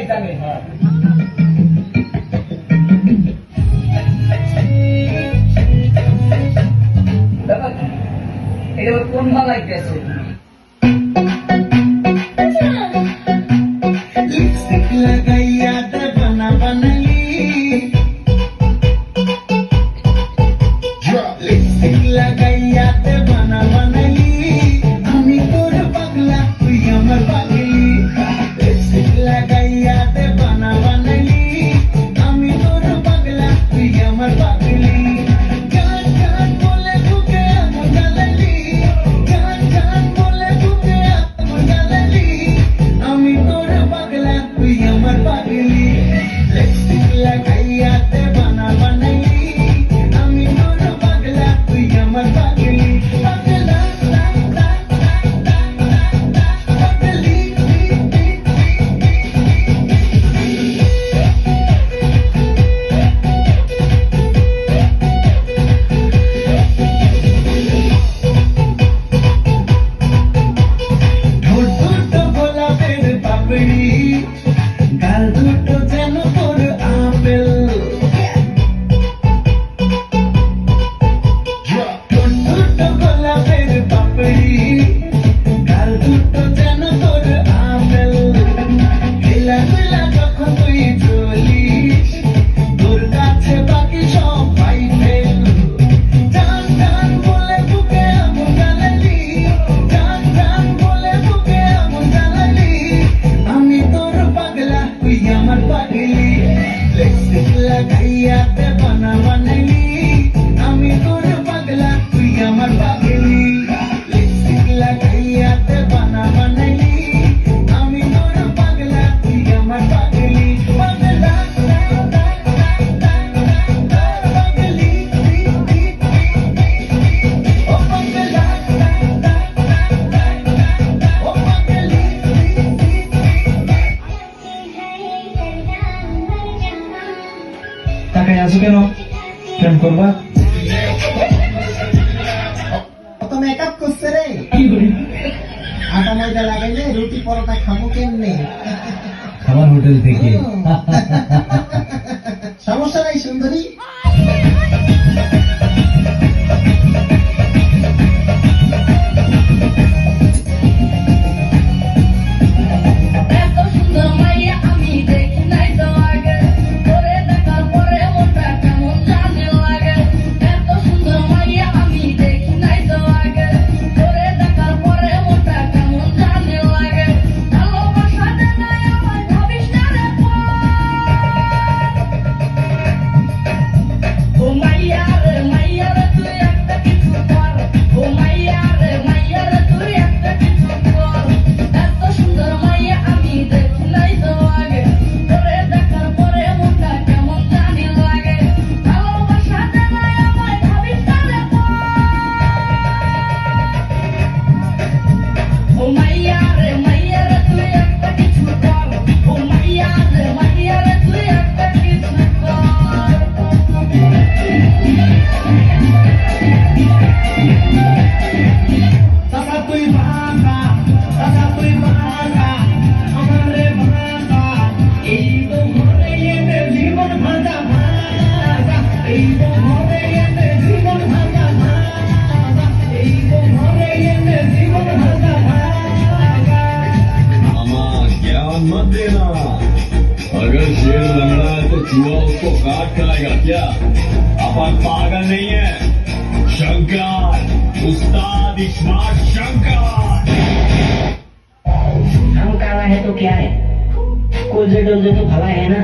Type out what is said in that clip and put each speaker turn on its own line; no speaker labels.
আল্লাহ জানে। দাদা এটা কোন মালাই গেছে?
लिपस्टिक लगाइया दे बना बनली लिपस्टिक लगाइया दे बना बनली আমি তোর পাগলা তুই আমার পাগলি লিপস্টিক লাগাইয়া দে বনা বানালি আমি তোর পাগলা তুই আমার পাগলি গান গান বলে বুকে আমার জ্বালালি গান গান বলে বুকে আমার জ্বালালি আমি তোর পাগলা তুই আমার পাগলি লিপস্টিক লাগাইয়া দে বনা বানালি আমি তোর পাগলা তুই আমার পাগলি পাগলা গাল দুটো যেন তোর আপেল দুটো গোলাপের পাপড়ি গাল দুটো যেন তোর আপেল খেলা খেলা যখন তুই চলিস তোর কাছে বাকি সবাই ফেল জান জান বলে বুকে এমন জ্বালালি জান জান বলে বুকে এমন জ্বালালি আমি তোর পাগলা তুই আমার পাগলি লিপস্টিক লাগাইয়া দে বনা বানালি আমি তোর পাগলা তুই আমার পাগলি লিপস্টিক লাগাইয়া দে বনা বানালি আমি তোর পাগলা তুই আমার পাগলি পাগলা পাগলি ও পাগলা ও পাগলি তাকায় আছো কেন? প্রেম করবা?
কত মেকআপ করছে রে,
কি করি?
আটা ময়দা লাগাইলে রুটি পরোটা খাবো কেমনে?
খাবার হোটেল থেকে।
সমস্যা নাই সুন্দরী।
এত সুন্দর মাইয়া আমি দেখি নাই তো আগে, তোরে দেখার পরে মনটা কেমন জানি লাগে। এত সুন্দর মাইয়া আমি দেখি নাই তো আগে, তোরে দেখার পরে মনটা কেমন জানি লাগে। ভালোবাসা দেনাই আমায় ভাবিস না রে ও মাইয়া রে তুই একটা কিছু কর, ও মাইয়া রে তুই একটা কিছু কর। এত সুন্দর মাইয়া আমি দেখি নাই তো আগে, তোরে দেখার পরে মনটা কেমন জানি লাগে। ভালোবাসা দেনাই আমায় ভাবিস না রে ও মাইয়া রে তুই একটা কিছু কর, ও মাইয়া রে তুই একটা কিছু কর।
চাচা তুই ভাঙা, চাচা তুই ভাঙা, আমারে ভাঙা, এই তো ঘরে এনে জীবন ভাঙা ভাঙা, এই তো ঘরে এনে জীবন ভাঙা ভাঙা, এই তো ঘরে এনে জীবন ভাঙা ভাঙা।
मामा ज्ञान मत देना, अगर शेर लंगड़ा है तो चूहा उसको काट खाएगा क्या? अपन पागल नहीं है। शंकर, उस्ताद इस्मार्ट शंकर।
हम काला है तो क्या है, कोल्जे डोल्जे तो भला है ना।